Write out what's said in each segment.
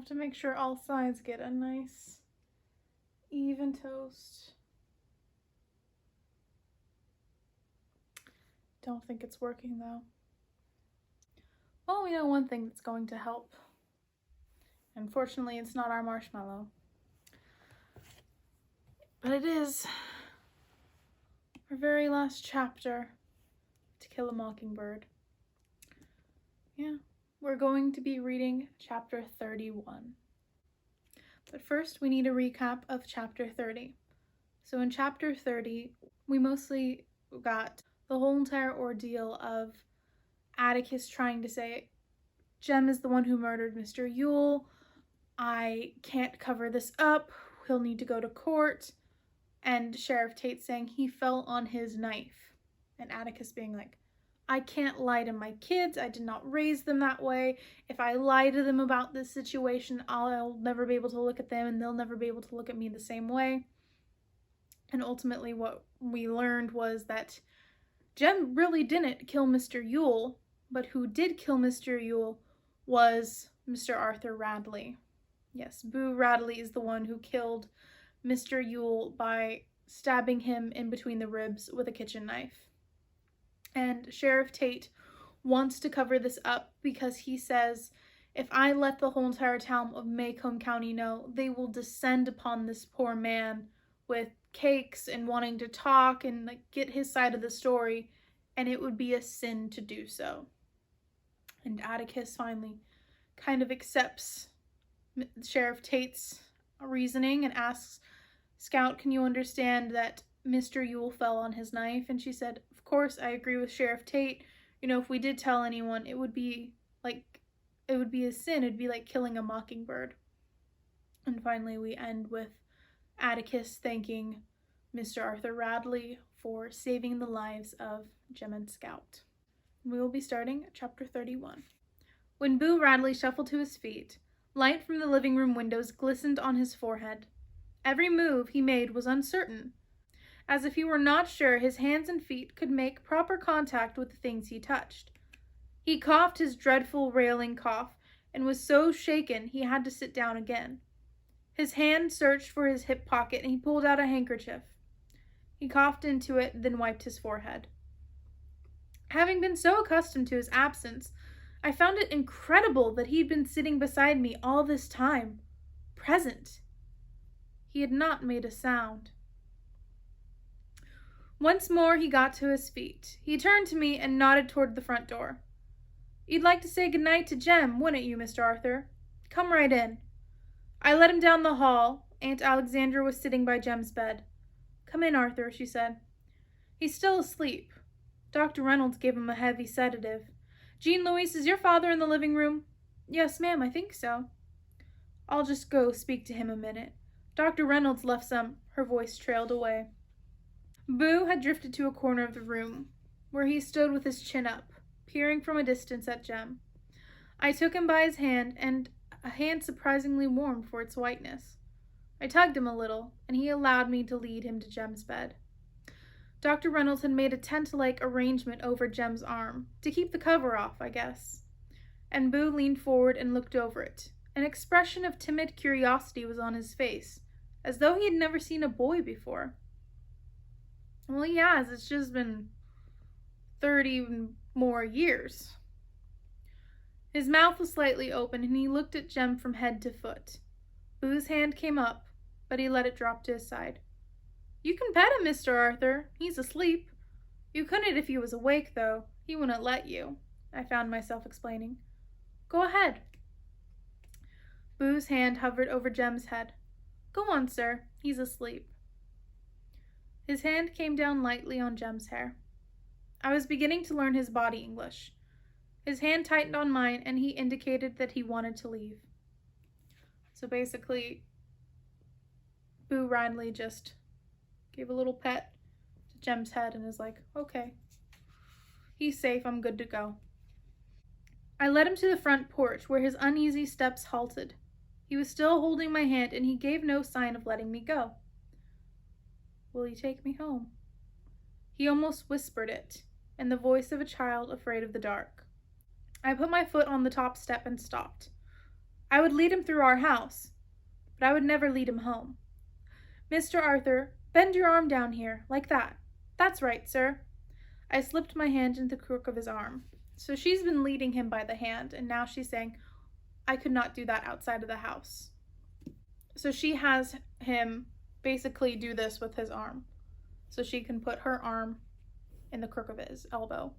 Have to make sure all sides get a nice even toast. Don't think it's working though. Well, we know one thing that's going to help. Unfortunately, it's not our marshmallow. But it is our very last chapter, To Kill a Mockingbird. Yeah, we're going to be reading chapter 31. But first, we need a recap of chapter 30. So in chapter 30, we mostly got the whole entire ordeal of Atticus trying to say, Jem is the one who murdered Mr. Yule. I can't cover this up. He'll need to go to court. And Sheriff Tate saying he fell on his knife. And Atticus being like, I can't lie to my kids. I did not raise them that way. If I lie to them about this situation, I'll never be able to look at them and they'll never be able to look at me the same way. And ultimately what we learned was that Jem really didn't kill Mr. Yule, but who did kill Mr. Yule was Mr. Arthur Radley. Yes, Boo Radley is the one who killed Mr. Yule by stabbing him in between the ribs with a kitchen knife. And Sheriff Tate wants to cover this up because he says, if I let the whole entire town of Macomb County know, they will descend upon this poor man with cakes and wanting to talk and get his side of the story, and it would be a sin to do so. And Atticus finally kind of accepts Sheriff Tate's reasoning and asks, Scout, can you understand that Mr. Yule fell on his knife? And she said, of course, I agree with Sheriff Tate. If we did tell anyone, it would be a sin. It'd be like killing a mockingbird. And finally, we end with Atticus thanking Mr. Arthur Radley for saving the lives of Jem and Scout. We will be starting at chapter 31. When Boo Radley shuffled to his feet, light from the living room windows glistened on his forehead. Every move he made was uncertain, as if he were not sure his hands and feet could make proper contact with the things he touched. He coughed his dreadful railing cough, and was so shaken he had to sit down again. His hand searched for his hip pocket, and he pulled out a handkerchief. He coughed into it, then wiped his forehead. Having been so accustomed to his absence, I found it incredible that he'd been sitting beside me all this time, present. He had not made a sound. Once more he got to his feet. He turned to me and nodded toward the front door. You'd like to say goodnight to Jem, wouldn't you, Mr. Arthur? Come right in. I led him down the hall. Aunt Alexandra was sitting by Jem's bed. Come in, Arthur, she said. He's still asleep. Dr. Reynolds gave him a heavy sedative. Jean Louise, is your father in the living room? Yes, ma'am, I think so. I'll just go speak to him a minute. Dr. Reynolds left some. Her voice trailed away. Boo had drifted to a corner of the room, where he stood with his chin up, peering from a distance at Jem. I took him by his hand, and a hand surprisingly warm for its whiteness. I tugged him a little, and he allowed me to lead him to Jem's bed. Dr. Reynolds had made a tent-like arrangement over Jem's arm, to keep the cover off, I guess. And Boo leaned forward and looked over it. An expression of timid curiosity was on his face, as though he had never seen a boy before. Well, he has. It's just been 30 more years. His mouth was slightly open, and he looked at Jem from head to foot. Boo's hand came up, but he let it drop to his side. You can pet him, Mr. Arthur. He's asleep. You couldn't if he was awake, though. He wouldn't let you, I found myself explaining. Go ahead. Boo's hand hovered over Jem's head. Go on, sir. He's asleep. His hand came down lightly on Jem's hair. I was beginning to learn his body English. His hand tightened on mine, and he indicated that he wanted to leave. So basically, Boo Radley just gave a little pet to Jem's head and is like, okay, he's safe, I'm good to go. I led him to the front porch, where his uneasy steps halted. He was still holding my hand, and he gave no sign of letting me go. Will you take me home? He almost whispered it, in the voice of a child afraid of the dark. I put my foot on the top step and stopped. I would lead him through our house, but I would never lead him home. Mr. Arthur, bend your arm down here, like that. That's right, sir. I slipped my hand into the crook of his arm. So she's been leading him by the hand, and now she's saying, I could not do that outside of the house. So she has him basically do this with his arm. So she can put her arm in the crook of his elbow.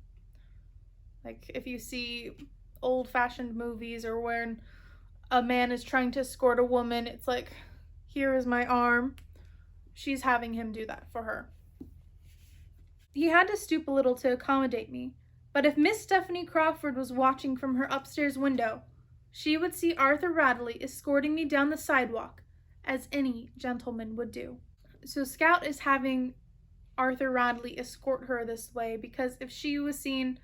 Like if you see old-fashioned movies or when a man is trying to escort a woman, it's like, here is my arm. She's having him do that for her. He had to stoop a little to accommodate me, but if Miss Stephanie Crawford was watching from her upstairs window, she would see Arthur Radley escorting me down the sidewalk, as any gentleman would do. So Scout is having Arthur Radley escort her this way because if she was seen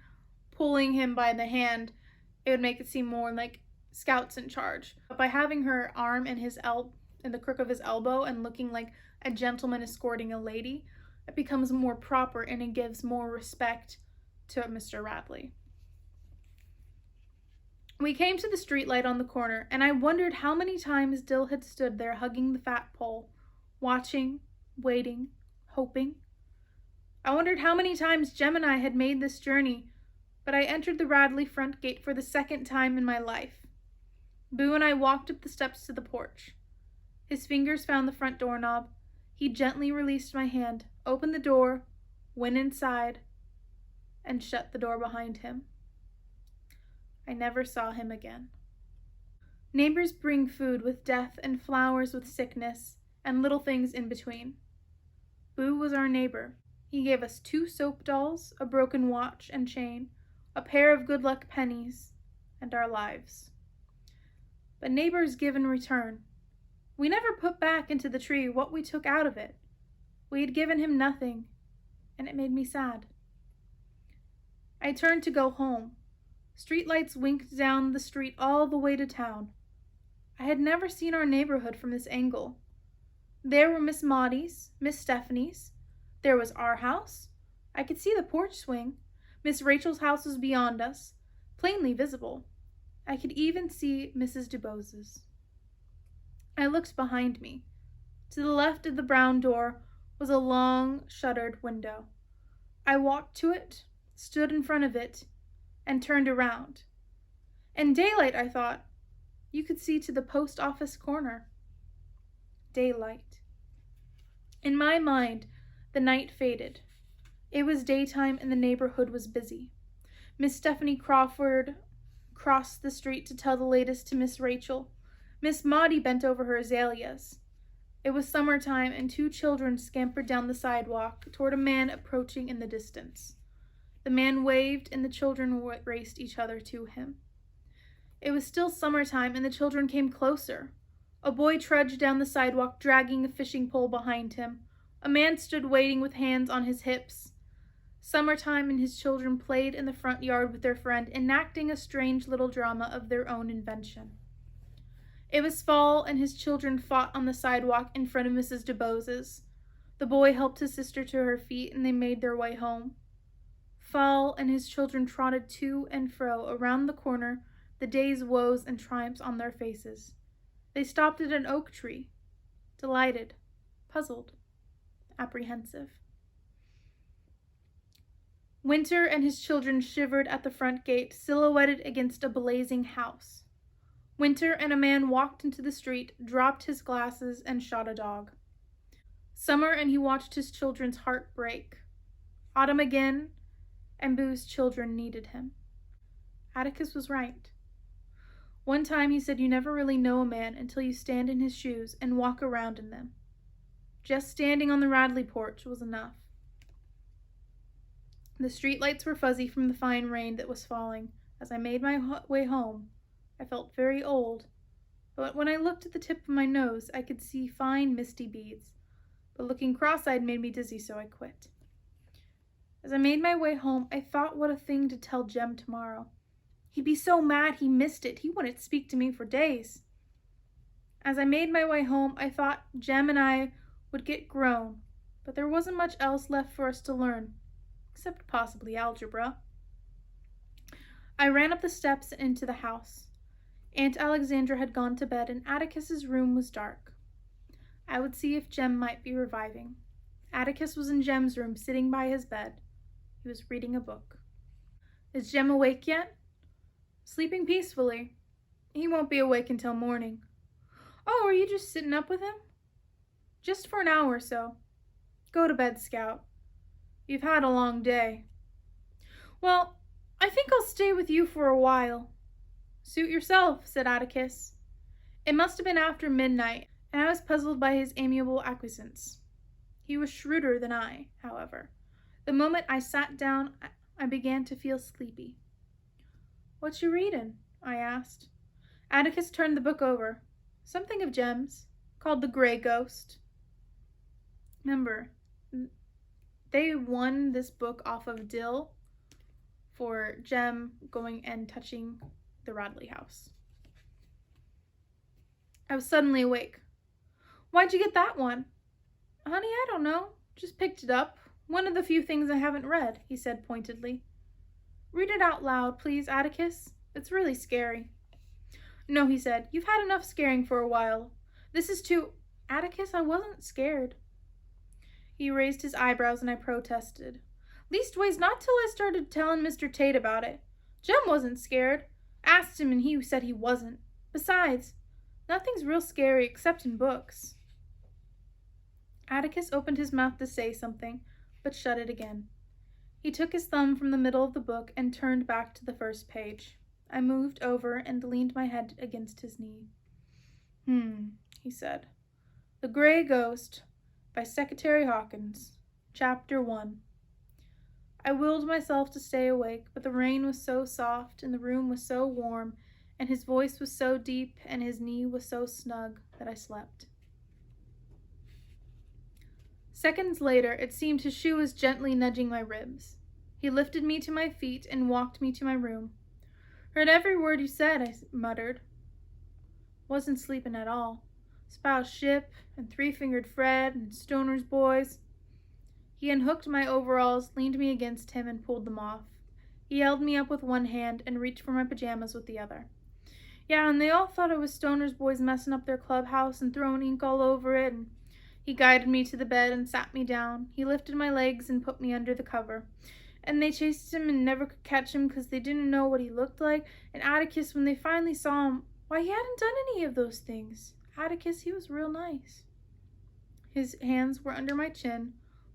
pulling him by the hand, it would make it seem more like Scout's in charge. But by having her arm in in the crook of his elbow and looking like a gentleman escorting a lady, it becomes more proper and it gives more respect to Mr. Radley. We came to the streetlight on the corner, and I wondered how many times Dill had stood there hugging the fat pole, watching, waiting, hoping. I wondered how many times Jem and I had made this journey, but I entered the Radley front gate for the second time in my life. Boo and I walked up the steps to the porch. His fingers found the front doorknob. He gently released my hand, opened the door, went inside, and shut the door behind him. I never saw him again. Neighbors bring food with death and flowers with sickness, and little things in between. Boo was our neighbor. He gave us 2 soap dolls, a broken watch and chain, a pair of good luck pennies, and our lives. But neighbors give in return. We never put back into the tree what we took out of it. We had given him nothing, and it made me sad. I turned to go home. Streetlights winked down the street all the way to town. I had never seen our neighborhood from this angle. There were Miss Maudie's, Miss Stephanie's. There was our house. I could see the porch swing. Miss Rachel's house was beyond us, plainly visible. I could even see Mrs. DuBose's. I looked behind me. To the left of the brown door was a long, shuttered window. I walked to it, stood in front of it, and turned around. In daylight, I thought, you could see to the post office corner. Daylight. In my mind, the night faded. It was daytime and the neighborhood was busy. Miss Stephanie Crawford crossed the street to tell the latest to Miss Rachel. Miss Maudie bent over her azaleas. It was summertime and 2 children scampered down the sidewalk toward a man approaching in the distance. The man waved and the children raced each other to him. It was still summertime and the children came closer. A boy trudged down the sidewalk dragging a fishing pole behind him. A man stood waiting with hands on his hips. Summertime and his children played in the front yard with their friend, enacting a strange little drama of their own invention. It was fall and his children fought on the sidewalk in front of Mrs. DuBose's. The boy helped his sister to her feet and they made their way home. Fall and his children trotted to and fro around the corner, the day's woes and triumphs on their faces. They stopped at an oak tree, delighted, puzzled, apprehensive. Winter and his children shivered at the front gate, silhouetted against a blazing house. Winter and a man walked into the street, dropped his glasses, and shot a dog. Summer and he watched his children's heart break. Autumn again, and Boo's children needed him. Atticus was right. One time he said you never really know a man until you stand in his shoes and walk around in them. Just standing on the Radley porch was enough. The streetlights were fuzzy from the fine rain that was falling. As I made my way home, I felt very old, but when I looked at the tip of my nose, I could see fine misty beads. But looking cross-eyed made me dizzy, so I quit. As I made my way home, I thought what a thing to tell Jem tomorrow. He'd be so mad he missed it. He wouldn't speak to me for days. As I made my way home, I thought Jem and I would get grown, but there wasn't much else left for us to learn, except possibly algebra. I ran up the steps and into the house. Aunt Alexandra had gone to bed and Atticus's room was dark. I would see if Jem might be reviving. Atticus was in Jem's room, sitting by his bed. He was reading a book. Is Jem awake yet? Sleeping peacefully. He won't be awake until morning. Oh, are you just sitting up with him? Just for an hour or so. Go to bed, Scout. You've had a long day. Well, I think I'll stay with you for a while. Suit yourself, said Atticus. It must have been after midnight, and I was puzzled by his amiable acquiescence. He was shrewder than I, however. The moment I sat down, I began to feel sleepy. What you readin'? I asked. Atticus turned the book over. Something of Jem's, called The Grey Ghost. Remember, they won this book off of Dill for Jem going and touching the Radley house. I was suddenly awake. Why'd you get that one? Honey, I don't know. Just picked it up. One of the few things I haven't read, he said pointedly. Read it out loud, please, Atticus. It's really scary. No, he said. You've had enough scaring for a while. This is too... Atticus, I wasn't scared. He raised his eyebrows and I protested. Leastways, not till I started telling Mr. Tate about it. Jem wasn't scared. Asked him and he said he wasn't. Besides, nothing's real scary except in books. Atticus opened his mouth to say something, but shut it again. He took his thumb from the middle of the book and turned back to the first page. I moved over and leaned my head against his knee. He said. The Grey Ghost, by Secretary Hawkins, Chapter 1. I willed myself to stay awake, but the rain was so soft, and the room was so warm, and his voice was so deep, and his knee was so snug that I slept. Seconds later, it seemed his shoe was gently nudging my ribs. He lifted me to my feet and walked me to my room. Heard every word you said, I muttered. Wasn't sleeping at all. Spouse Ship, and Three-Fingered Fred, and Stoner's Boys. He unhooked my overalls, leaned me against him, and pulled them off. He held me up with one hand and reached for my pajamas with the other. Yeah, and they all thought it was Stoner's Boys messing up their clubhouse and throwing ink all over it, and he guided me to the bed and sat me down. He lifted my legs and put me under the cover. And they chased him and never could catch him because they didn't know what he looked like. And Atticus, when they finally saw him, why, he hadn't done any of those things. Atticus, he was real nice. His hands were under my chin,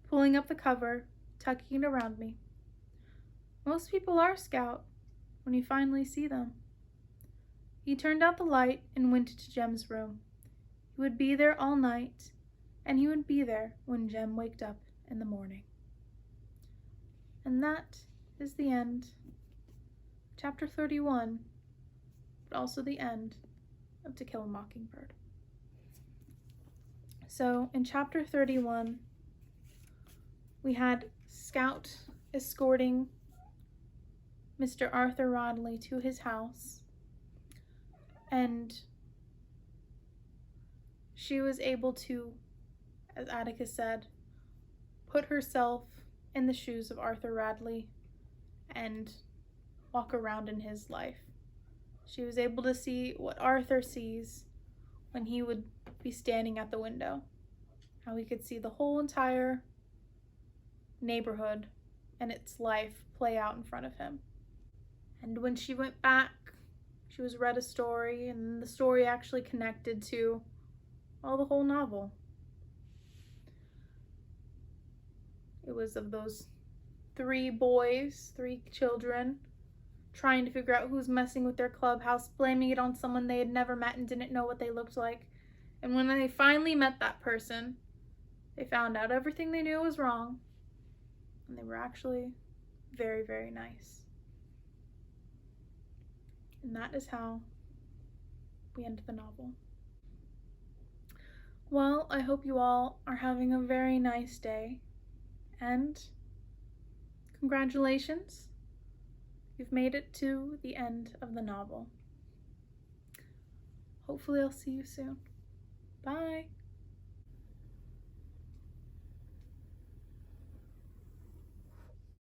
pulling up the cover, tucking it around me. Most people are, Scout, when you finally see them. He turned out the light and went to Jem's room. He would be there all night, and he would be there when Jem waked up in the morning. And that is the end. Chapter 31, but also the end of To Kill a Mockingbird. So, in Chapter 31, we had Scout escorting Mr. Arthur Radley to his house, and she was able to, as Atticus said, put herself in the shoes of Arthur Radley and walk around in his life. She was able to see what Arthur sees when he would be standing at the window. How he could see the whole entire neighborhood and its life play out in front of him. And when she went back, she was read a story, and the story actually connected to, well, the whole novel. It was of those three children, trying to figure out who's messing with their clubhouse, blaming it on someone they had never met and didn't know what they looked like. And when they finally met that person, they found out everything they knew was wrong. And they were actually very, very nice. And that is how we end the novel. Well, I hope you all are having a very nice day. And congratulations, you've made it to the end of the novel. Hopefully I'll see you soon. Bye.